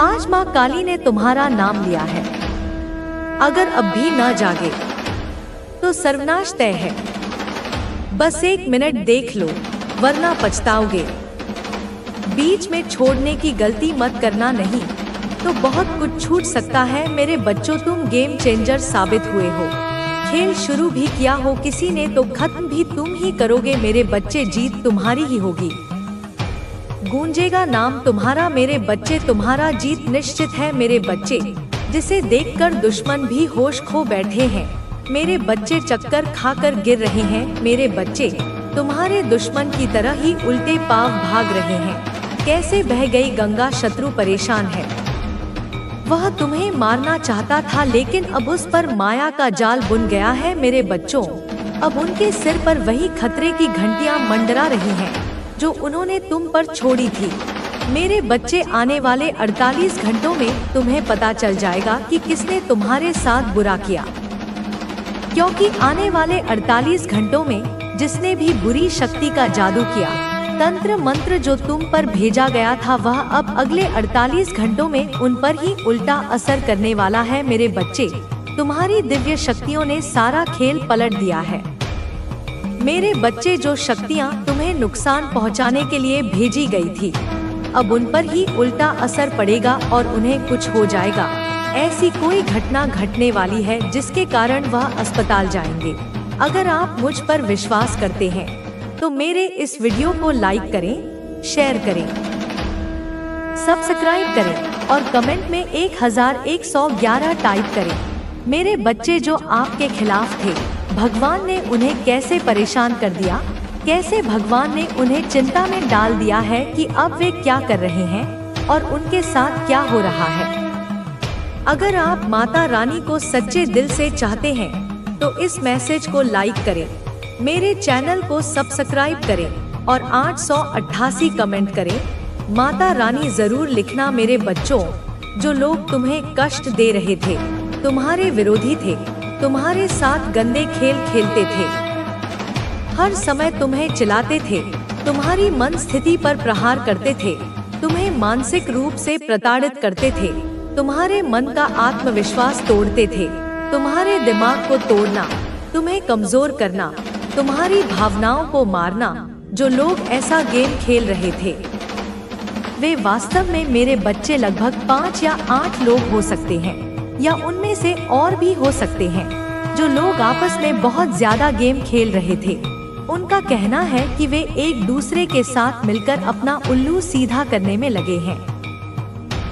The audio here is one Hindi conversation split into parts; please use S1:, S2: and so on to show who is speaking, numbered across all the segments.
S1: आज माँ काली ने तुम्हारा नाम लिया है। अगर अब भी न जागे तो सर्वनाश तय है। बस 1 मिनट देख लो, वरना पछताओगे। बीच में छोड़ने की गलती मत करना, नहीं तो बहुत कुछ छूट सकता है। मेरे बच्चों, तुम गेम चेंजर साबित हुए हो। खेल शुरू भी किया हो किसी ने तो खत्म भी तुम ही करोगे। मेरे बच्चे, जीत तुम्हारी ही होगी। गूंजेगा नाम तुम्हारा मेरे बच्चे, तुम्हारा जीत निश्चित है मेरे बच्चे। जिसे देखकर दुश्मन भी होश खो बैठे हैं मेरे बच्चे, चक्कर खाकर गिर रहे हैं मेरे बच्चे। तुम्हारे दुश्मन की तरह ही उल्टे पांव भाग रहे हैं। कैसे बह गई गंगा, शत्रु परेशान है। वह तुम्हें मारना चाहता था, लेकिन अब उस पर माया का जाल बुन गया है मेरे बच्चों। अब उनके सिर पर वही खतरे की घंटियां मंडरा रही हैं जो उन्होंने तुम पर छोड़ी थी। मेरे बच्चे, आने वाले 48 घंटों में तुम्हें पता चल जाएगा कि किसने तुम्हारे साथ बुरा किया। क्योंकि आने वाले 48 घंटों में जिसने भी बुरी शक्ति का जादू किया, तंत्र मंत्र जो तुम पर भेजा गया था, वह अब अगले 48 घंटों में उन पर ही उल्टा असर करने वाला है मेरे बच्चे। तुम्हारी दिव्य शक्तियों ने सारा खेल पलट दिया है मेरे बच्चे। जो शक्तियाँ तुम्हें नुकसान पहुँचाने के लिए भेजी गई थी, अब उन पर ही उल्टा असर पड़ेगा और उन्हें कुछ हो जाएगा। ऐसी कोई घटना घटने वाली है जिसके कारण वह अस्पताल जाएंगे। अगर आप मुझ पर विश्वास करते हैं तो मेरे इस वीडियो को लाइक करें, शेयर करें, सब्सक्राइब करें और कमेंट में 1111 टाइप करें। मेरे बच्चे, जो आपके खिलाफ थे, भगवान ने उन्हें कैसे परेशान कर दिया, कैसे भगवान ने उन्हें चिंता में डाल दिया है कि अब वे क्या कर रहे हैं और उनके साथ क्या हो रहा है। अगर आप माता रानी को सच्चे दिल से चाहते हैं तो इस मैसेज को लाइक करें, मेरे चैनल को सब्सक्राइब करें और 888 कमेंट करें। माता रानी जरूर लिखना मेरे बच्चों। जो लोग तुम्हें कष्ट दे रहे थे, तुम्हारे विरोधी थे, तुम्हारे साथ गंदे खेल खेलते थे, हर समय तुम्हें चिल्लाते थे, तुम्हारी मन स्थिति पर प्रहार करते थे, तुम्हें मानसिक रूप से प्रताड़ित करते थे, तुम्हारे मन का आत्मविश्वास तोड़ते थे, तुम्हारे दिमाग को तोड़ना, तुम्हें कमजोर करना, तुम्हारी भावनाओं को मारना, जो लोग ऐसा गेम खेल रहे थे, वे वास्तव में मेरे बच्चे लगभग 5 या 8 लोग हो सकते हैं, या उनमें से और भी हो सकते हैं। जो लोग आपस में बहुत ज्यादा गेम खेल रहे थे, उनका कहना है कि वे एक दूसरे के साथ मिलकर अपना उल्लू सीधा करने में लगे हैं।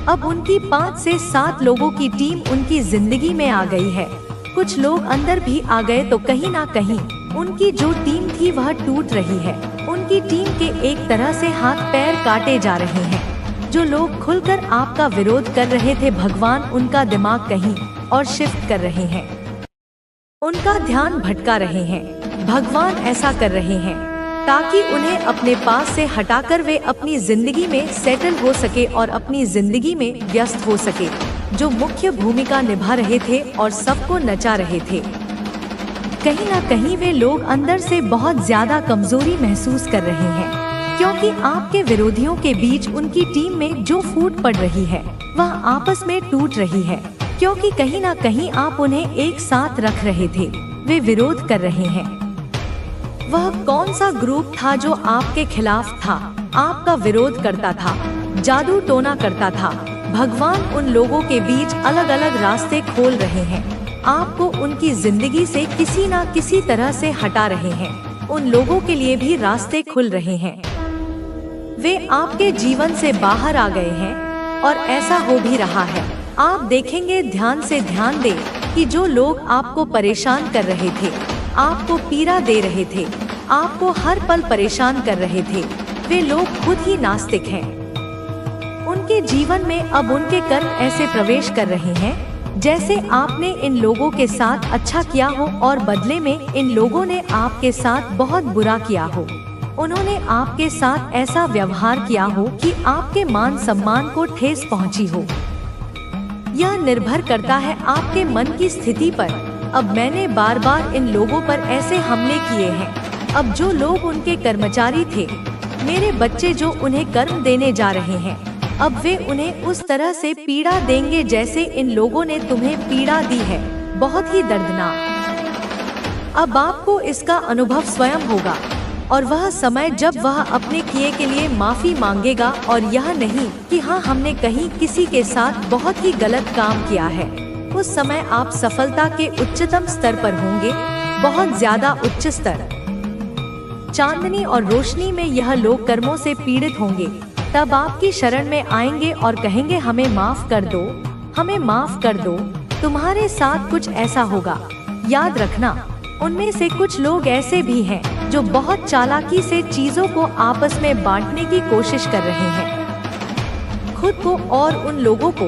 S1: अब उनकी 5 से 7 लोगों की टीम उनकी जिंदगी में आ गई है। कुछ लोग अंदर भी आ गए तो कहीं ना कहीं उनकी जो टीम थी वह टूट रही है। उनकी टीम के एक तरह से हाथ पैर काटे जा रहे हैं। जो लोग खुलकर आपका विरोध कर रहे थे, भगवान उनका दिमाग कहीं और शिफ्ट कर रहे हैं, उनका ध्यान भटका रहे हैं। भगवान ऐसा कर रहे हैं ताकि उन्हें अपने पास से हटाकर वे अपनी जिंदगी में सेटल हो सके और अपनी जिंदगी में व्यस्त हो सके। जो मुख्य भूमिका निभा रहे थे और सबको नचा रहे थे, कहीं ना कहीं वे लोग अंदर से बहुत ज्यादा कमजोरी महसूस कर रहे हैं, क्योंकि आपके विरोधियों के बीच उनकी टीम में जो फूट पड़ रही है वह आपस में टूट रही है, क्योंकि कहीं ना कहीं आप उन्हें एक साथ रख रहे थे। वे विरोध कर रहे हैं। वह कौन सा ग्रुप था जो आपके खिलाफ था, आपका विरोध करता था, जादू टोना करता था? भगवान उन लोगों के बीच अलग अलग रास्ते खोल रहे हैं। आपको उनकी जिंदगी से किसी ना किसी तरह से हटा रहे हैं। उन लोगों के लिए भी रास्ते खुल रहे हैं। वे आपके जीवन से बाहर आ गए हैं और ऐसा हो भी रहा है। आप देखेंगे, ध्यान से ध्यान दें कि जो लोग आपको परेशान कर रहे थे, आपको पीड़ा दे रहे थे, आपको हर पल परेशान कर रहे थे, वे लोग खुद ही नास्तिक हैं। उनके जीवन में अब उनके कर्म ऐसे प्रवेश कर रहे हैं जैसे आपने इन लोगों के साथ अच्छा किया हो और बदले में इन लोगों ने आपके साथ बहुत बुरा किया हो। उन्होंने आपके साथ ऐसा व्यवहार किया हो कि आपके मान सम्मान को ठेस पहुंची हो। यह निर्भर करता है आपके मन की स्थिति पर। अब मैंने बार बार इन लोगों पर ऐसे हमले किए हैं। अब जो लोग उनके कर्मचारी थे, मेरे बच्चे जो उन्हें कर्म देने जा रहे हैं, अब वे उन्हें उस तरह से पीड़ा देंगे जैसे इन लोगों ने तुम्हें पीड़ा दी है, बहुत ही दर्दनाक। अब आपको इसका अनुभव स्वयं होगा, और वह समय जब वह अपने किए के लिए माफी मांगेगा, और यह नहीं कि हाँ हमने कहीं किसी के साथ बहुत ही गलत काम किया है। उस समय आप सफलता के उच्चतम स्तर पर होंगे, बहुत ज्यादा उच्च स्तर। चांदनी और रोशनी में यह लोग कर्मों से पीड़ित होंगे, तब आपकी शरण में आएंगे और कहेंगे हमें माफ कर दो, हमें माफ कर दो। तुम्हारे साथ कुछ ऐसा होगा। याद रखना, उनमें से कुछ लोग ऐसे भी हैं जो बहुत चालाकी से चीजों को आपस में बांटने की कोशिश कर रहे हैं। खुद को और उन लोगों को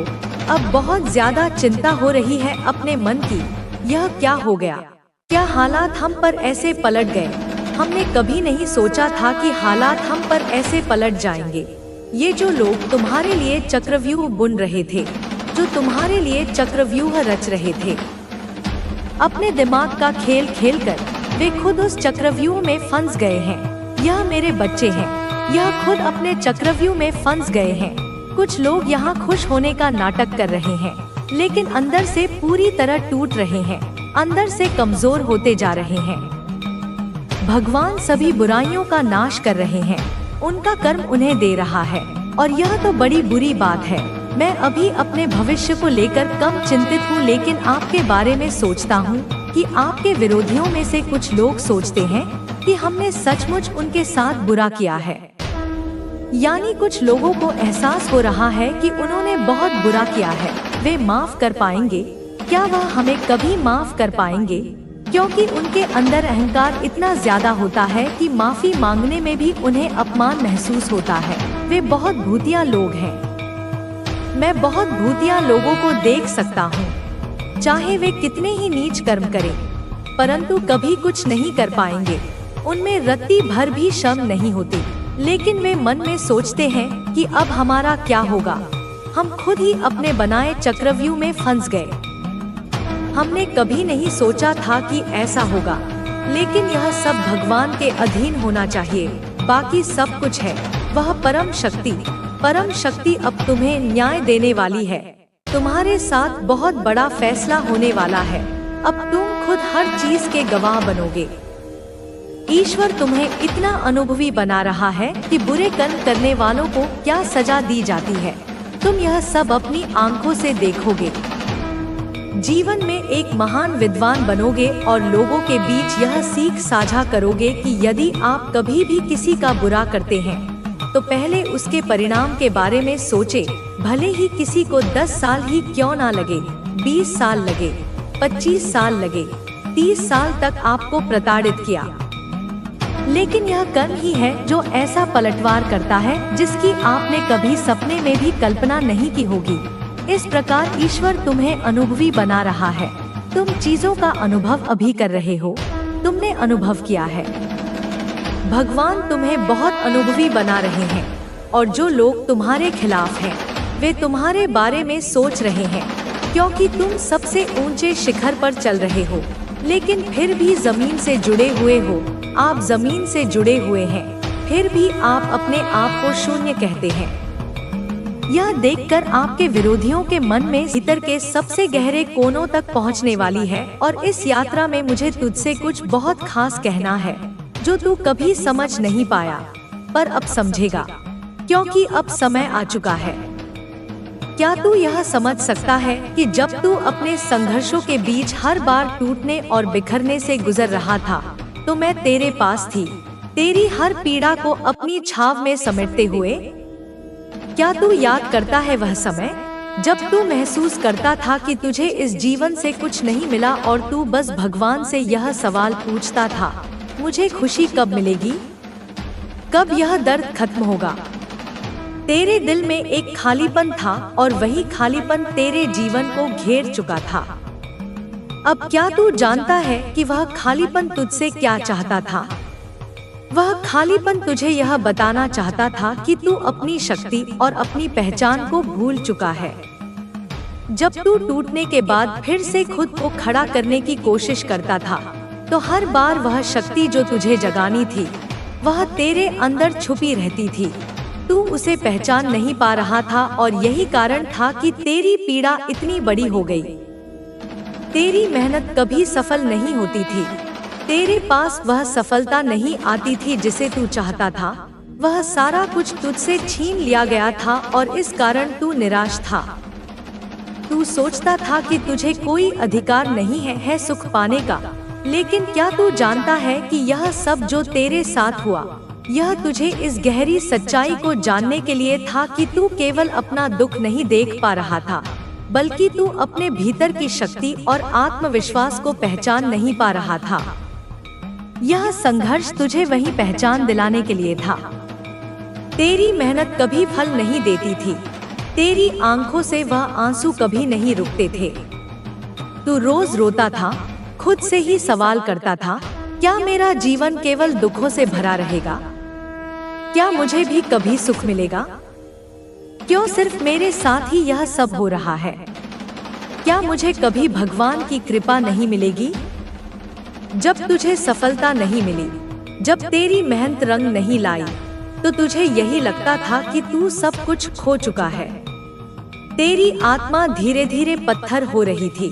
S1: अब बहुत ज्यादा चिंता हो रही है अपने मन की। यह क्या हो गया? क्या हालात हम पर ऐसे पलट गए? हमने कभी नहीं सोचा था कि हालात हम पर ऐसे पलट जाएंगे। ये जो लोग तुम्हारे लिए चक्रव्यूह बुन रहे थे, जो तुम्हारे लिए चक्रव्यूह रच रहे थे, अपने दिमाग का खेल खेलकर वे खुद उस चक्रव्यूह में फंस गए हैं। यह मेरे बच्चे हैं, यह खुद अपने चक्रव्यूह में फंस गए हैं। कुछ लोग यहाँ खुश होने का नाटक कर रहे हैं, लेकिन अंदर से पूरी तरह टूट रहे हैं, अंदर से कमजोर होते जा रहे हैं। भगवान सभी बुराइयों का नाश कर रहे हैं, उनका कर्म उन्हें दे रहा है, और यह तो बड़ी बुरी बात है। मैं अभी अपने भविष्य को लेकर कम चिंतित हूँ, लेकिन आपके बारे में सोचता हूँ कि आपके विरोधियों में से कुछ लोग सोचते हैं कि हमने सचमुच उनके साथ बुरा किया है। यानी कुछ लोगों को एहसास हो रहा है कि उन्होंने बहुत बुरा किया है। वे माफ कर पाएंगे क्या? वह हमें कभी माफ कर पाएंगे? क्योंकि उनके अंदर अहंकार इतना ज्यादा होता है कि माफी मांगने में भी उन्हें अपमान महसूस होता है। वे बहुत भूतिया लोग हैं। मैं बहुत भूतिया लोगों को देख सकता हूँ, चाहे वे कितने ही नीच कर्म करें, परंतु कभी कुछ नहीं कर पाएंगे। उनमें रत्ती भर भी शर्म नहीं होती, लेकिन वे मन में सोचते हैं कि अब हमारा क्या होगा। हम खुद ही अपने बनाए चक्रव्यूह में फंस गए। हमने कभी नहीं सोचा था कि ऐसा होगा, लेकिन यह सब भगवान के अधीन होना चाहिए। बाकी सब कुछ है, वह परम शक्ति अब तुम्हें न्याय देने वाली है। तुम्हारे साथ बहुत बड़ा फैसला होने वाला है। अब तुम खुद हर चीज के गवाह बनोगे। ईश्वर तुम्हें इतना अनुभवी बना रहा है कि बुरे कर्म करने वालों को क्या सजा दी जाती है, तुम यह सब अपनी आंखों से देखोगे। जीवन में एक महान विद्वान बनोगे और लोगों के बीच यह सीख साझा करोगे कि यदि आप कभी भी किसी का बुरा करते हैं तो पहले उसके परिणाम के बारे में सोचे, भले ही किसी को 10 साल ही क्यों ना लगे, 20 साल लगे, 25 साल लगे, 30 साल तक आपको प्रताड़ित किया, लेकिन यह कर्म ही है जो ऐसा पलटवार करता है जिसकी आपने कभी सपने में भी कल्पना नहीं की होगी। इस प्रकार ईश्वर तुम्हें अनुभवी बना रहा है। तुम चीजों का अनुभव अभी कर रहे हो, तुमने अनुभव किया है। भगवान तुम्हें बहुत अनुभवी बना रहे हैं, और जो लोग तुम्हारे खिलाफ हैं वे तुम्हारे बारे में सोच रहे हैं, क्योंकि तुम सबसे ऊंचे शिखर पर चल रहे हो, लेकिन फिर भी जमीन से जुड़े हुए हो। आप जमीन से जुड़े हुए हैं, फिर भी आप अपने आप को शून्य कहते हैं। यह देखकर आपके विरोधियों के मन में भीतर के सबसे गहरे कोनों तक पहुंचने वाली है। और इस यात्रा में मुझे तुझसे कुछ बहुत खास कहना है जो तू कभी समझ नहीं पाया, पर अब समझेगा, क्योंकि अब समय आ चुका है। क्या तू यह समझ सकता है कि जब तू अपने संघर्षों के बीच हर बार टूटने और बिखरने से गुजर रहा था, तो मैं तेरे पास थी, तेरी हर पीड़ा को अपनी छाव में समेटते हुए। क्या तू याद करता है वह समय जब तू महसूस करता था कि तुझे इस जीवन से कुछ नहीं मिला और तू बस भगवान से यह सवाल पूछता था, मुझे खुशी कब मिलेगी, कब यह दर्द खत्म होगा? तेरे दिल में एक खालीपन था और वही खालीपन तेरे जीवन को घेर चुका था। अब क्या तू जानता है कि वह खालीपन तुझसे क्या चाहता था? वह खालीपन तुझे यह बताना चाहता था कि तू अपनी शक्ति और अपनी पहचान को भूल चुका है। जब तू टूटने के बाद फिर से खुद को खड़ा करने की कोशिश करता था, तो हर बार वह शक्ति जो तुझे जगानी थी, वह तेरे अंदर छुपी रहती थी। तू उसे पहचान नहीं पा रहा था और यही कारण था कि तेरी पीड़ा इतनी बड़ी हो गई। तेरी मेहनत कभी सफल नहीं होती थी। तेरे पास वह सफलता नहीं आती थी जिसे तू चाहता था। वह सारा कुछ तुझसे छीन लिया गया था और इस कारण तू निराश था। तू सोचता था कि तुझे कोई अधिकार नहीं है सुख पाने का, लेकिन क्या तू जानता है कि यह सब जो तेरे साथ हुआ, यह तुझे इस गहरी सच्चाई को जानने के लिए था कि तू केवल अपना दुख नहीं देख पा रहा था, बल्कि तू अपने भीतर की शक्ति और आत्मविश्वास को पहचान नहीं पा रहा था। यह संघर्ष तुझे वही पहचान दिलाने के लिए था। तेरी मेहनत कभी फल नहीं देती थी। तेरी आंखों से वह आंसू कभी नहीं रुकते थे। तू रोज रोता था, खुद से ही सवाल करता था, क्या मेरा जीवन केवल दुखों से भरा रहेगा? क्या मुझे भी कभी सुख मिलेगा? क्यों सिर्फ मेरे साथ ही यह सब हो रहा है? क्या मुझे कभी भगवान की कृपा नहीं मिलेगी? जब तुझे सफलता नहीं मिली, जब तेरी मेहनत रंग नहीं लाई, तो तुझे यही लगता था कि तू सब कुछ खो चुका है। तेरी आत्मा धीरे धीरे पत्थर हो रही थी।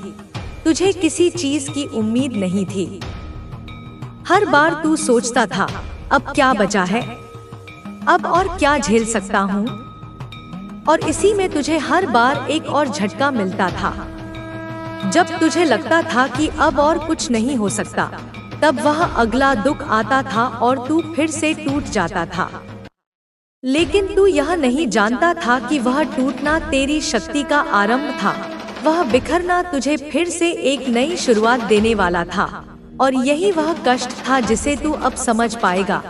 S1: तुझे किसी चीज की उम्मीद नहीं थी। हर बार तू सोचता था, अब क्या बचा है? अब और क्या झेल सकता हूँ? और इसी में तुझे हर बार एक और झटका मिलता था। जब तुझे लगता था कि अब और कुछ नहीं हो सकता, तब वह अगला दुख आता था और तू फिर से टूट जाता था। लेकिन तू यह नहीं जानता था कि वह टूटना तेरी शक्ति का आरंभ था। वह बिखरना तुझे फिर से एक नई शुरुआत देने वाला था। और यही वह कष्ट था जिसे तू अब समझ पाएगा,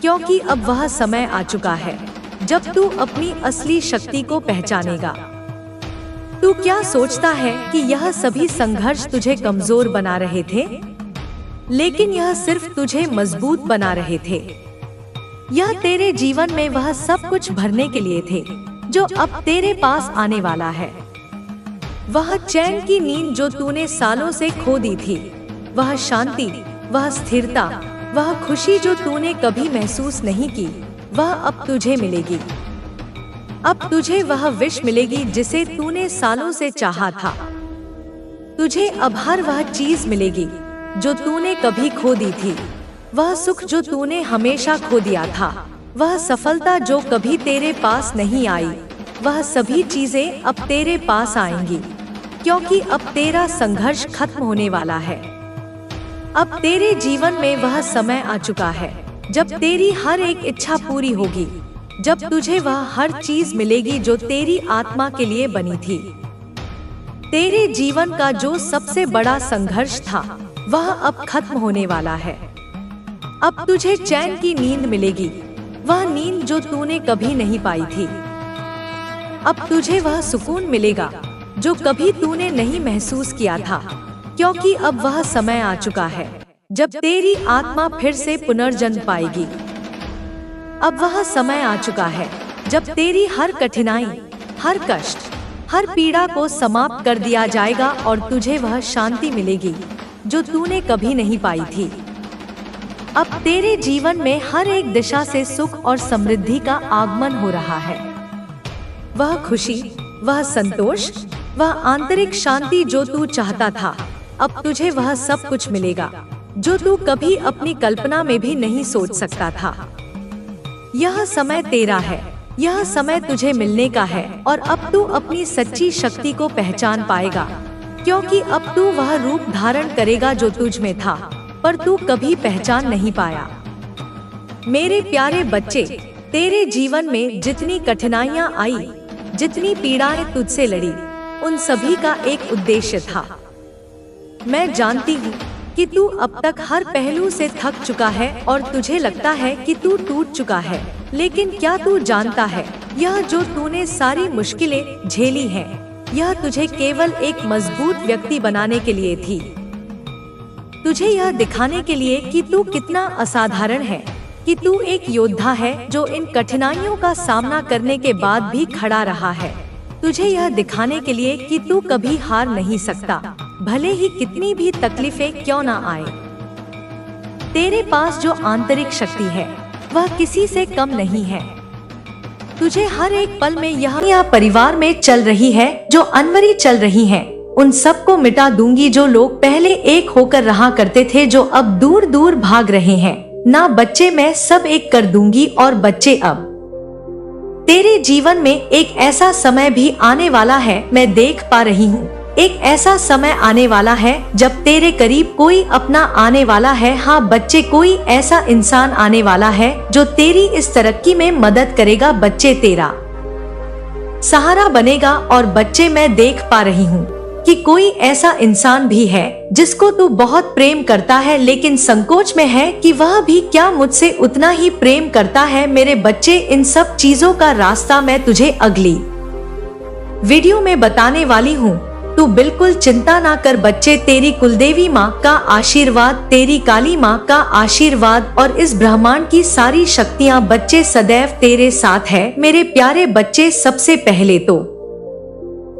S1: क्योंकि अब वह समय आ चुका है जब तू अपनी असली शक्ति को पहचानेगा। तू क्या सोचता है कि यह सभी संघर्ष तुझे कमजोर बना रहे थे? लेकिन यह सिर्फ तुझे मजबूत बना रहे थे। यह तेरे जीवन में वह सब कुछ भरने के लिए थे जो अब तेरे पास आने वाला है। वह चैन की नींद जो तूने सालों से खो दी थी, वह शांति, वह स्थिरता, वह खुशी जो तूने कभी महसूस नहीं की, वह अब तुझे मिलेगी। अब तुझे वह विश मिलेगी जिसे तूने सालों से चाहा था। तुझे अब हर वह चीज मिलेगी जो तूने कभी खो दी थी। वह सुख जो तूने हमेशा खो दिया था, वह सफलता जो कभी तेरे पास नहीं आई, वह सभी चीजें अब तेरे पास आएंगी, क्योंकि अब तेरा संघर्ष खत्म होने वाला है। अब तेरे जीवन में वह समय आ चुका है जब तेरी हर एक इच्छा पूरी होगी, जब तुझे वह हर चीज मिलेगी जो तेरी आत्मा के लिए बनी थी। तेरे जीवन का जो सबसे बड़ा संघर्ष था, वह अब खत्म होने वाला है। अब तुझे चैन की नींद मिलेगी, वह नींद जो तूने कभी नहीं पाई थी। अब तुझे वह सुकून मिलेगा जो कभी तूने नहीं महसूस किया था, क्योंकि अब वह समय आ चुका है जब तेरी आत्मा फिर से पुनर्जन्म पाएगी। अब वह समय आ चुका है जब तेरी हर कठिनाई, हर कष्ट, हर पीड़ा को समाप्त कर दिया जाएगा और तुझे वह शांति मिलेगी जो तूने कभी नहीं पाई थी। अब तेरे जीवन में हर एक दिशा से सुख और समृद्धि का आगमन हो रहा है। वह खुशी, वह संतोष, वह आंतरिक शांति जो तू चाहता था, अब तुझे वह सब कुछ मिलेगा जो तू कभी अपनी कल्पना में भी नहीं सोच सकता था। यह समय तेरा है, यह समय तुझे मिलने का है और अब तू अपनी सच्ची शक्ति को पहचान पाएगा, क्योंकि अब तू वह रूप धारण करेगा जो तुझ में था पर तू कभी पहचान नहीं पाया। मेरे प्यारे बच्चे, तेरे जीवन में जितनी कठिनाइयां आई, जितनी पीड़ाएं तुझसे लड़ी, उन सभी का एक उद्देश्य था। मैं जानती हूँ कि तू अब तक हर पहलू से थक चुका है और तुझे लगता है कि तू टूट चुका है, लेकिन क्या तू जानता है, यह जो तूने सारी मुश्किलें झेली हैं, यह तुझे केवल एक मजबूत व्यक्ति बनाने के लिए थी। तुझे यह दिखाने के लिए कि तू कितना असाधारण है, कि तू एक योद्धा है जो इन कठिनाइयों का सामना करने के बाद भी खड़ा रहा है। तुझे यह दिखाने के लिए कि तू कभी हार नहीं सकता, भले ही कितनी भी तकलीफें क्यों ना आए। तेरे पास जो आंतरिक शक्ति है, वह किसी से कम नहीं है। तुझे हर एक पल में यहाँ परिवार में चल रही है जो अनवरी चल रही है, उन सबको मिटा दूंगी जो लोग पहले एक होकर रहा करते थे, जो अब दूर दूर भाग रहे हैं। ना बच्चे, मैं सब एक कर दूंगी। और बच्चे, अब तेरे जीवन में एक ऐसा समय भी आने वाला है, मैं देख पा रही हूँ। एक ऐसा समय आने वाला है जब तेरे करीब कोई अपना आने वाला है। हाँ बच्चे, कोई ऐसा इंसान आने वाला है जो तेरी इस तरक्की में मदद करेगा। बच्चे, तेरा सहारा बनेगा। और बच्चे, मैं देख पा रही हूँ कि कोई ऐसा इंसान भी है जिसको तू बहुत प्रेम करता है, लेकिन संकोच में है कि वह भी क्या मुझसे उतना ही प्रेम करता है। मेरे बच्चे, इन सब चीजों का रास्ता मैं तुझे अगली वीडियो में बताने वाली हूँ। तू बिल्कुल चिंता ना कर बच्चे। तेरी कुलदेवी माँ का आशीर्वाद, तेरी काली माँ का आशीर्वाद और इस ब्रह्मांड की सारी शक्तियाँ बच्चे सदैव तेरे साथ है। मेरे प्यारे बच्चे, सबसे पहले तो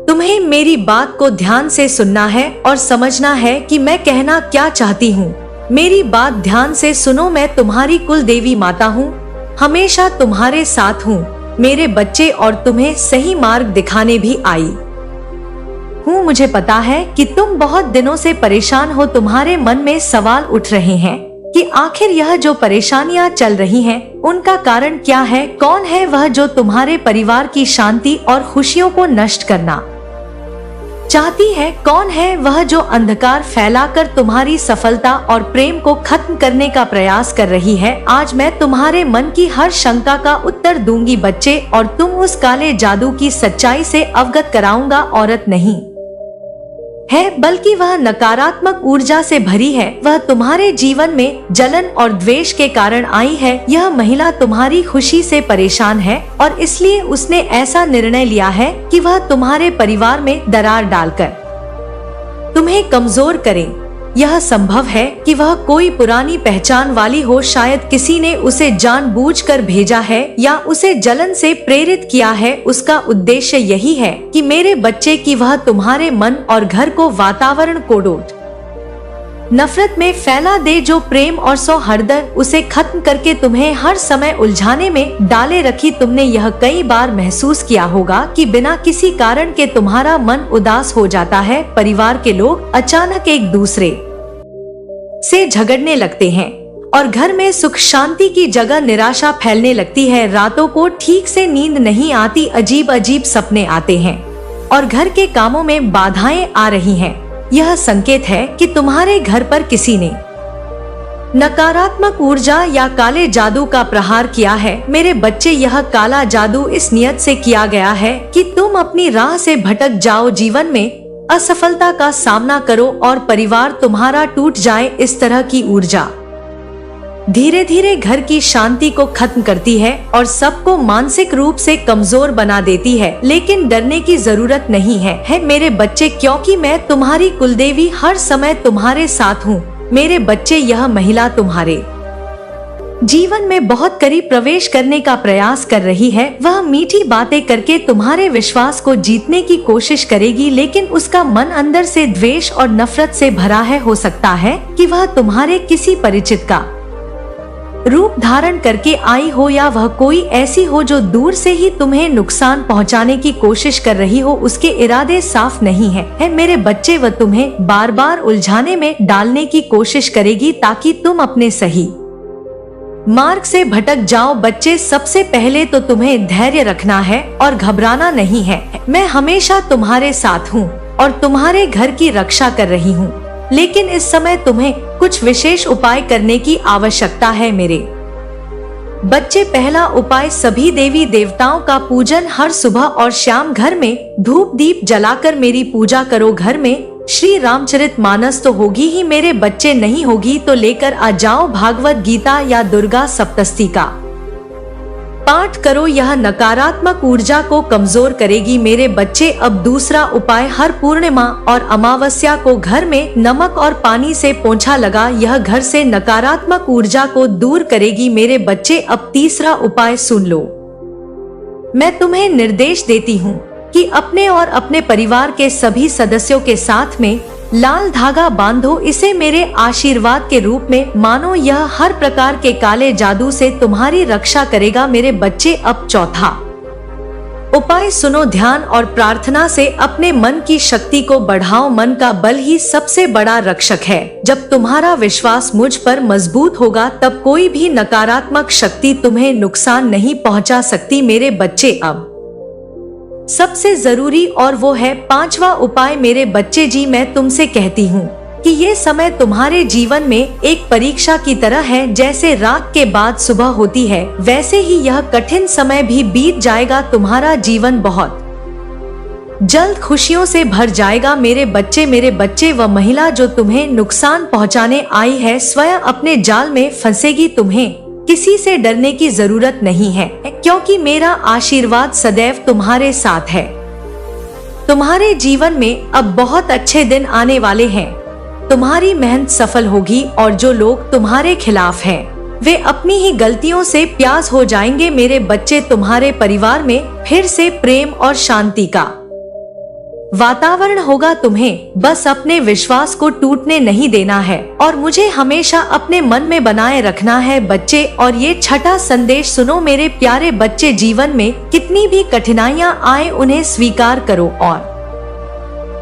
S1: तुम्हें मेरी बात को ध्यान से सुनना है और समझना है कि मैं कहना क्या चाहती हूँ। मेरी बात ध्यान से सुनो। मैं तुम्हारी कुल देवी माता हूँ, हमेशा तुम्हारे साथ हूँ मेरे बच्चे, और तुम्हें सही मार्ग दिखाने भी आई हूँ। मुझे पता है कि तुम बहुत दिनों से परेशान हो। तुम्हारे मन में सवाल उठ रहे हैं कि आखिर यह जो परेशानियां चल रही हैं, उनका कारण क्या है? कौन है वह जो तुम्हारे परिवार की शांति और खुशियों को नष्ट करना चाहती है? कौन है वह जो अंधकार फैलाकर तुम्हारी सफलता और प्रेम को खत्म करने का प्रयास कर रही है? आज मैं तुम्हारे मन की हर शंका का उत्तर दूंगी बच्चे, और तुम उस काले जादू की सच्चाई से अवगत कराऊंगा। औरत नहीं है बल्कि वह नकारात्मक ऊर्जा से भरी है। वह तुम्हारे जीवन में जलन और द्वेष के कारण आई है। यह महिला तुम्हारी खुशी से परेशान है और इसलिए उसने ऐसा निर्णय लिया है कि वह तुम्हारे परिवार में दरार डालकर तुम्हें कमजोर करे। यह संभव है कि वह कोई पुरानी पहचान वाली हो, शायद किसी ने उसे जानबूझकर भेजा है या उसे जलन से प्रेरित किया है। उसका उद्देश्य यही है कि मेरे बच्चे की वह तुम्हारे मन और घर को वातावरण को नफरत में फैला दे, जो प्रेम और सौहार्द उसे खत्म करके तुम्हें हर समय उलझाने में डाले रखी। तुमने यह कई बार महसूस किया होगा कि बिना किसी कारण के तुम्हारा मन उदास हो जाता है। परिवार के लोग अचानक एक दूसरे से झगड़ने लगते हैं और घर में सुख शांति की जगह निराशा फैलने लगती है। रातों को ठीक से नींद नहीं आती, अजीब अजीब सपने आते हैं और घर के कामों में बाधाएं आ रही हैं। यह संकेत है कि तुम्हारे घर पर किसी ने नकारात्मक ऊर्जा या काले जादू का प्रहार किया है। मेरे बच्चे, यह काला जादू इस नियत से किया गया है कि तुम अपनी राह से भटक जाओ, जीवन में असफलता का सामना करो और परिवार तुम्हारा टूट जाए। इस तरह की ऊर्जा धीरे धीरे घर की शांति को खत्म करती है और सबको मानसिक रूप से कमजोर बना देती है। लेकिन डरने की जरूरत नहीं है मेरे बच्चे, क्योंकि मैं तुम्हारी कुलदेवी हर समय तुम्हारे साथ हूँ। मेरे बच्चे, यह महिला तुम्हारे जीवन में बहुत करीब प्रवेश करने का प्रयास कर रही है। वह मीठी बातें करके तुम्हारे विश्वास को जीतने की कोशिश करेगी, लेकिन उसका मन अंदर से द्वेष और नफरत से भरा है। हो सकता है कि वह तुम्हारे किसी परिचित का रूप धारण करके आई हो या वह कोई ऐसी हो जो दूर से ही तुम्हें नुकसान पहुंचाने की कोशिश कर रही हो। उसके इरादे साफ नहीं है मेरे बच्चे, वह तुम्हें बार बार उलझाने में डालने की कोशिश करेगी ताकि तुम अपने सही मार्ग से भटक जाओ। बच्चे, सबसे पहले तो तुम्हें धैर्य रखना है और घबराना नहीं है। मैं हमेशा तुम्हारे साथ हूँ और तुम्हारे घर की रक्षा कर रही हूँ, लेकिन इस समय तुम्हें कुछ विशेष उपाय करने की आवश्यकता है मेरे बच्चे। पहला उपाय, सभी देवी देवताओं का पूजन। हर सुबह और शाम घर में धूप दीप जलाकर मेरी पूजा करो। घर में श्री रामचरितमानस तो होगी ही मेरे बच्चे, नहीं होगी तो लेकर आ जाओ भागवत गीता या दुर्गा सप्तशती का पाठ करो। यह नकारात्मक ऊर्जा को कमजोर करेगी मेरे बच्चे। अब दूसरा उपाय, हर पूर्णिमा और अमावस्या को घर में नमक और पानी से पोंछा लगा। यह घर से नकारात्मक ऊर्जा को दूर करेगी मेरे बच्चे। अब तीसरा उपाय सुन लो, मैं तुम्हें निर्देश देती हूँ कि अपने और अपने परिवार के सभी सदस्यों के साथ में लाल धागा बांधो। इसे मेरे आशीर्वाद के रूप में मानो। यह हर प्रकार के काले जादू से तुम्हारी रक्षा करेगा मेरे बच्चे। अब चौथा उपाय सुनो, ध्यान और प्रार्थना से अपने मन की शक्ति को बढ़ाओ। मन का बल ही सबसे बड़ा रक्षक है। जब तुम्हारा विश्वास मुझ पर मजबूत होगा तब कोई भी नकारात्मक शक्ति तुम्हें नुकसान नहीं पहुंचा सकती। मेरे बच्चे, अब सबसे जरूरी और वो है 5वां उपाय। मेरे बच्चे जी, मैं तुमसे कहती हूँ कि ये समय तुम्हारे जीवन में एक परीक्षा की तरह है। जैसे रात के बाद सुबह होती है, वैसे ही यह कठिन समय भी बीत जाएगा। तुम्हारा जीवन बहुत जल्द खुशियों से भर जाएगा। मेरे बच्चे, वह महिला जो तुम्हें नुकसान पहुंचाने आई है स्वयं अपने जाल में फंसेगी। तुम्हें किसी से डरने की जरूरत नहीं है, क्योंकि मेरा आशीर्वाद सदैव तुम्हारे साथ है। तुम्हारे जीवन में अब बहुत अच्छे दिन आने वाले हैं। तुम्हारी मेहनत सफल होगी और जो लोग तुम्हारे खिलाफ हैं, वे अपनी ही गलतियों से प्यास हो जाएंगे। मेरे बच्चे, तुम्हारे परिवार में फिर से प्रेम और शांति का वातावरण होगा। तुम्हें बस अपने विश्वास को टूटने नहीं देना है और मुझे हमेशा अपने मन में बनाए रखना है बच्चे। और ये 6ठा संदेश सुनो मेरे प्यारे बच्चे, जीवन में कितनी भी कठिनाइयां आए उन्हें स्वीकार करो और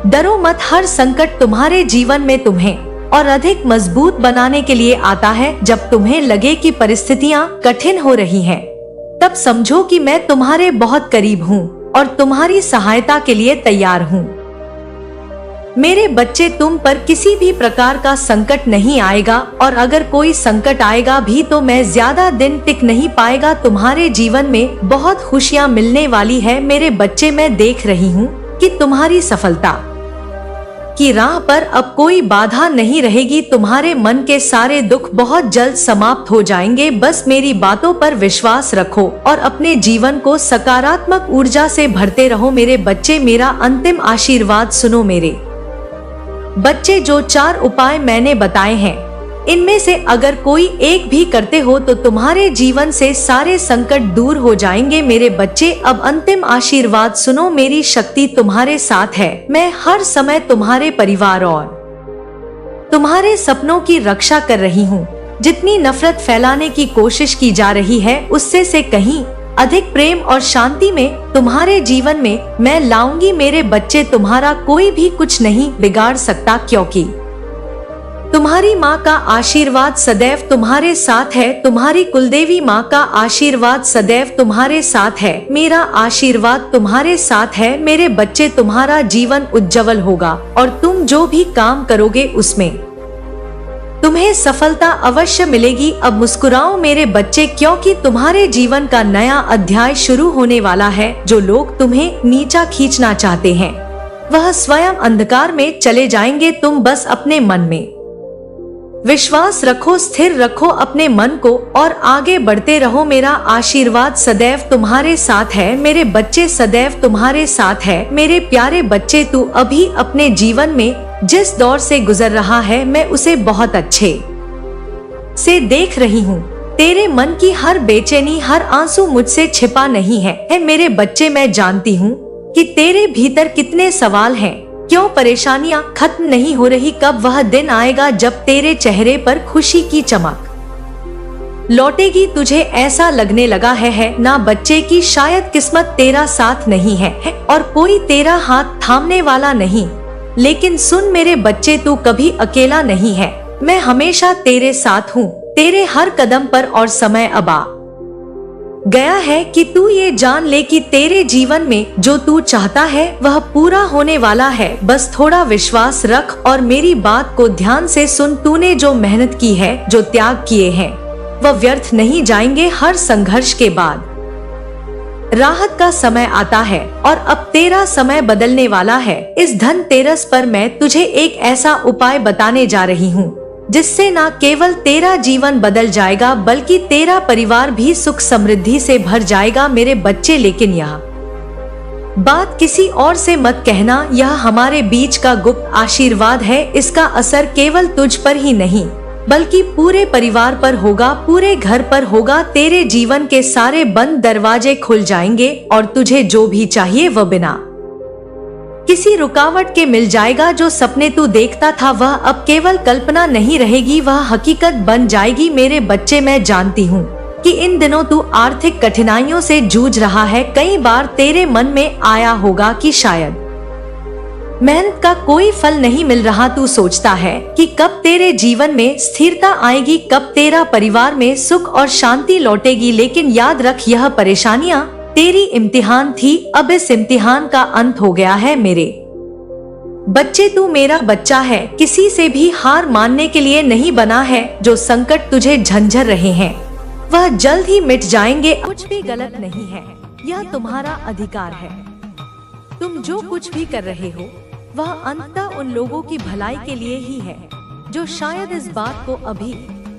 S1: डरो मत। हर संकट तुम्हारे जीवन में तुम्हें और अधिक मजबूत बनाने के लिए आता है। जब तुम्हें लगे कि परिस्थितियां कठिन हो रही हैं, तब समझो कि मैं तुम्हारे बहुत करीब हूँ और तुम्हारी सहायता के लिए तैयार हूँ। मेरे बच्चे, तुम पर किसी भी प्रकार का संकट नहीं आएगा और अगर कोई संकट आएगा भी तो मैं ज्यादा दिन टिक नहीं पाएगा। तुम्हारे जीवन में बहुत खुशियाँ मिलने वाली है। मेरे बच्चे, मैं देख रही हूँ कि तुम्हारी सफलता की राह पर अब कोई बाधा नहीं रहेगी। तुम्हारे मन के सारे दुख बहुत जल्द समाप्त हो जाएंगे। बस मेरी बातों पर विश्वास रखो और अपने जीवन को सकारात्मक ऊर्जा से भरते रहो। मेरे बच्चे, मेरा अंतिम आशीर्वाद सुनो मेरे बच्चे। जो 4 उपाय मैंने बताए हैं, इनमें से अगर कोई एक भी करते हो तो तुम्हारे जीवन से सारे संकट दूर हो जाएंगे। मेरे बच्चे, अब अंतिम आशीर्वाद सुनो। मेरी शक्ति तुम्हारे साथ है। मैं हर समय तुम्हारे परिवार और तुम्हारे सपनों की रक्षा कर रही हूँ। जितनी नफरत फैलाने की कोशिश की जा रही है, उससे से कहीं अधिक प्रेम और शांति में तुम्हारे जीवन में मैं लाऊंगी। मेरे बच्चे, तुम्हारा कोई भी कुछ नहीं बिगाड़ सकता, क्योंकि तुम्हारी माँ का आशीर्वाद सदैव तुम्हारे साथ है। तुम्हारी कुलदेवी माँ का आशीर्वाद सदैव तुम्हारे साथ है। मेरा आशीर्वाद तुम्हारे साथ है। मेरे बच्चे, तुम्हारा जीवन उज्जवल होगा और तुम जो भी काम करोगे उसमें तुम्हें सफलता अवश्य मिलेगी। अब मुस्कुराओ मेरे बच्चे, क्योंकि तुम्हारे जीवन का नया अध्याय शुरू होने वाला है। जो लोग तुम्हें नीचा खींचना चाहते हैं, वह स्वयं अंधकार में चले जाएंगे। तुम बस अपने मन में विश्वास रखो, स्थिर रखो अपने मन को और आगे बढ़ते रहो। मेरा आशीर्वाद सदैव तुम्हारे साथ है। मेरे बच्चे, सदैव तुम्हारे साथ है। मेरे प्यारे बच्चे, तू अभी अपने जीवन में जिस दौर से गुजर रहा है, मैं उसे बहुत अच्छे से देख रही हूँ। तेरे मन की हर बेचैनी, हर आंसू मुझसे छिपा नहीं है। मेरे बच्चे, मैं जानती हूँ कि तेरे भीतर कितने सवाल हैं। क्यों परेशानियां खत्म नहीं हो रही? कब वह दिन आएगा जब तेरे चेहरे पर खुशी की चमक लौटेगी? तुझे ऐसा लगने लगा है ना बच्चे की शायद किस्मत तेरा साथ नहीं है और कोई तेरा हाथ थामने वाला नहीं। लेकिन सुन मेरे बच्चे, तू कभी अकेला नहीं है। मैं हमेशा तेरे साथ हूँ, तेरे हर कदम पर। और समय अब आ गया है कि तू ये जान ले कि तेरे जीवन में जो तू चाहता है वह पूरा होने वाला है। बस थोड़ा विश्वास रख और मेरी बात को ध्यान से सुन। तूने जो मेहनत की है, जो त्याग किए हैं, वह व्यर्थ नहीं जाएंगे। हर संघर्ष के बाद राहत का समय आता है और अब तेरा समय बदलने वाला है। इस धनतेरस पर मैं तुझे एक ऐसा उपाय बताने जा रही हूँ जिससे न केवल तेरा जीवन बदल जाएगा बल्कि तेरा परिवार भी सुख समृद्धि से भर जाएगा। मेरे बच्चे, लेकिन यह बात किसी और से मत कहना। यह हमारे बीच का गुप्त आशीर्वाद है। इसका असर केवल तुझ पर ही नहीं बल्कि पूरे परिवार पर होगा, पूरे घर पर होगा। तेरे जीवन के सारे बंद दरवाजे खुल जाएंगे और तुझे जो भी चाहिए वह बिना किसी रुकावट के मिल जाएगा। जो सपने तू देखता था वह अब केवल कल्पना नहीं रहेगी, वह हकीकत बन जाएगी। मेरे बच्चे, मैं जानती हूँ कि इन दिनों तू आर्थिक कठिनाइयों से जूझ रहा है। कई बार तेरे मन में आया होगा कि शायद मेहनत का कोई फल नहीं मिल रहा। तू सोचता है कि कब तेरे जीवन में स्थिरता आएगी, कब तेरा परिवार में सुख और शांति लौटेगी। लेकिन याद रख, यह परेशानियां तेरी इम्तिहान थी, अब इस इम्तिहान का अंत हो गया है। मेरे बच्चे, तू मेरा बच्चा है, किसी से भी हार मानने के लिए नहीं बना है। जो संकट तुझे झंझर रहे हैं वह जल्द ही मिट जाएंगे। कुछ भी गलत नहीं है, यह तुम्हारा अधिकार है। तुम जो कुछ भी कर रहे हो वह अंततः उन लोगों की भलाई के लिए ही है जो शायद इस बात को अभी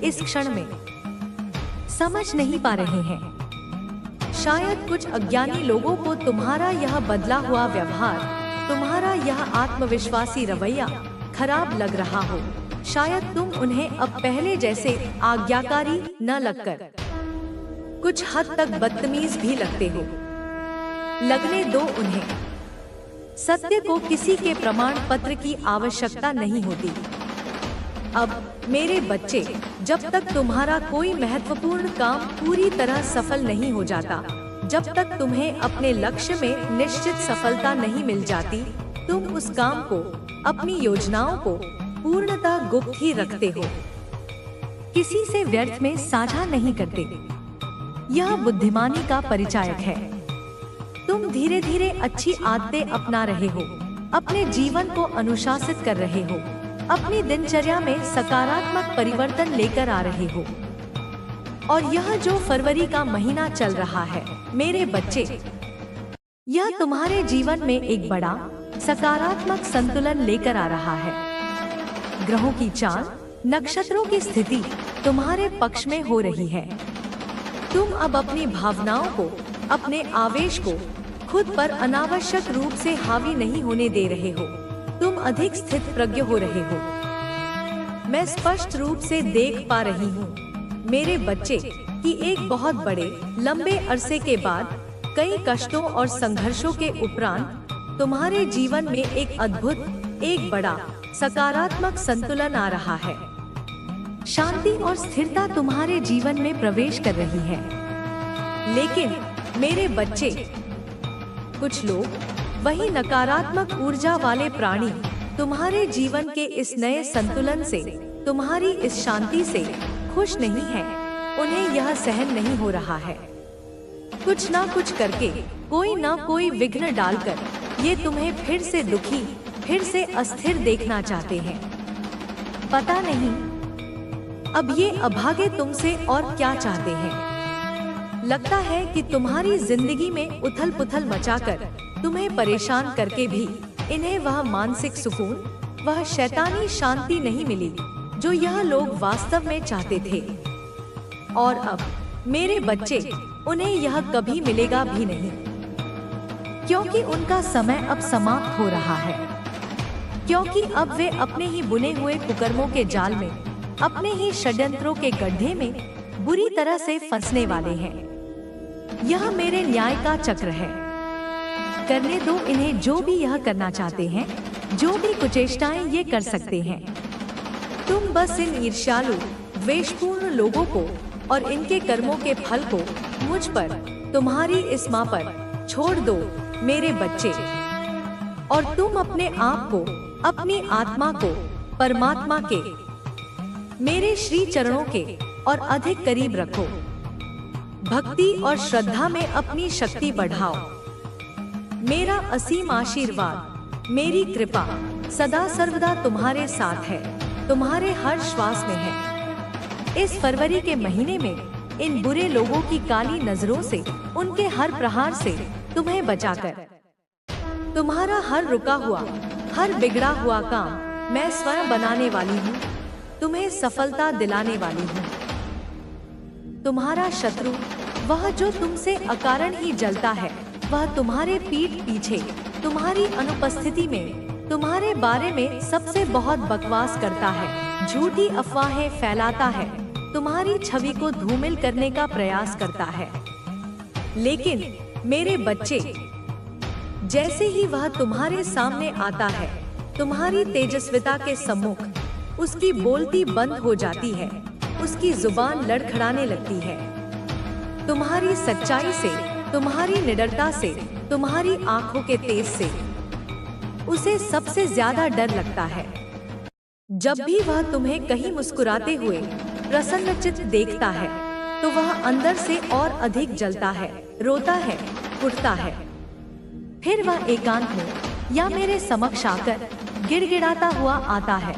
S1: इस क्षण में समझ नहीं पा रहे हैं। शायद कुछ अज्ञानी लोगों को तुम्हारा यह बदला हुआ व्यवहार, तुम्हारा यह आत्मविश्वासी रवैया खराब लग रहा हो। शायद तुम उन्हें अब पहले जैसे आज्ञाकारी न लगकर कुछ हद तक बदतमीज भी लगते हो। लगने दो उन्हें। सत्य को किसी के प्रमाण पत्र की आवश्यकता नहीं होती। अब मेरे बच्चे, जब तक तुम्हारा कोई महत्वपूर्ण काम पूरी तरह सफल नहीं हो जाता, जब तक तुम्हें अपने लक्ष्य में निश्चित सफलता नहीं मिल जाती, तुम उस काम को, अपनी योजनाओं को पूर्णतः गुप्त ही रखते हो, किसी से व्यर्थ में साझा नहीं करते। यह बुद्धिमानी का परिचायक है। तुम धीरे धीरे अच्छी आदतें अपना रहे हो, अपने जीवन को अनुशासित कर रहे हो, अपनी दिनचर्या में सकारात्मक परिवर्तन लेकर आ रहे हो। और यह जो फरवरी का महीना चल रहा है मेरे बच्चे, यह तुम्हारे जीवन में एक बड़ा सकारात्मक संतुलन लेकर आ रहा है। ग्रहों की चाल, नक्षत्रों की स्थिति तुम्हारे पक्ष में हो रही है। तुम अब अपनी भावनाओं को, अपने आवेश को खुद पर अनावश्यक रूप से हावी नहीं होने दे रहे हो। तुम अधिक स्थित प्रज्ञ हो रहे हो। मैं स्पष्ट रूप से देख पा रही हूँ मेरे बच्चे कि एक बहुत बड़े लंबे अरसे के बाद, कई कष्टों और संघर्षों के उपरांत तुम्हारे जीवन में एक अद्भुत, एक बड़ा सकारात्मक संतुलन आ रहा है। शांति और स्थिरता तुम्हारे जीवन में प्रवेश कर रही है। लेकिन मेरे बच्चे, कुछ लोग, वही नकारात्मक ऊर्जा वाले प्राणी, तुम्हारे जीवन के इस नए संतुलन से, तुम्हारी इस शांति से खुश नहीं है। उन्हें यह सहन नहीं हो रहा है। कुछ ना कुछ करके, कोई ना कोई विघ्न डालकर ये तुम्हें फिर से दुखी, फिर से अस्थिर देखना चाहते हैं। पता नहीं अब ये अभागे तुमसे और क्या चाहते हैं। लगता है कि तुम्हारी जिंदगी में उथल पुथल मचाकर, तुम्हें परेशान करके भी इन्हें वह मानसिक सुकून, वह शैतानी शांति नहीं मिली जो यह लोग वास्तव में चाहते थे। और अब मेरे बच्चे, उन्हें यह कभी मिलेगा भी नहीं, क्योंकि उनका समय अब समाप्त हो रहा है। क्योंकि अब वे अपने ही बुने हुए कुकर्मों के जाल में, अपने ही षड्यंत्रों के गड्ढे में बुरी तरह से फंसने वाले हैं। यह मेरे न्याय का चक्र है। करने दो इन्हें जो भी यह करना चाहते हैं, जो भी कुचेष्टाएं ये कर सकते हैं। तुम बस इन ईर्ष्यालु, द्वेषपूर्ण लोगों को और इनके कर्मों के फल को मुझ पर, तुम्हारी इस मां पर छोड़ दो मेरे बच्चे। और तुम अपने आप को, अपनी आत्मा को परमात्मा के, मेरे श्री चरणों के और अधिक करीब रखो। भक्ति और श्रद्धा में अपनी शक्ति बढ़ाओ। मेरा असीम आशीर्वाद, मेरी कृपा सदा सर्वदा तुम्हारे साथ है, तुम्हारे हर श्वास में है। इस फरवरी के महीने में इन बुरे लोगों की काली नजरों से, उनके हर प्रहार से तुम्हें बचाकर, तुम्हारा हर रुका हुआ, हर बिगड़ा हुआ काम मैं स्वयं बनाने वाली हूँ, तुम्हें सफलता दिलाने वाली हूँ। तुम्हारा शत्रु, वह जो तुमसे अकारण ही जलता है, वह तुम्हारे पीठ पीछे, तुम्हारी अनुपस्थिति में, तुम्हारे बारे में सबसे बहुत बकवास करता है, झूठी अफवाहें फैलाता है, तुम्हारी छवि को धूमिल करने का प्रयास करता है। लेकिन मेरे बच्चे, जैसे ही वह तुम्हारे सामने आता है, तुम्हारी तेजस्विता के सम्मुख उसकी बोलती बंद हो जाती है, उसकी जुबान लड़खड़ाने लगती है। तुम्हारी सच्चाई से, तुम्हारी निडरता से, तुम्हारी आंखों के तेज से उसे सबसे ज्यादा डर लगता है। जब भी वह तुम्हें कहीं मुस्कुराते हुए प्रसन्नचित्त देखता है तो वह अंदर से और अधिक जलता है, रोता है, उठता है। फिर वह एकांत में या मेरे समक्ष आकर गिड़गिड़ाता हुआ आता है।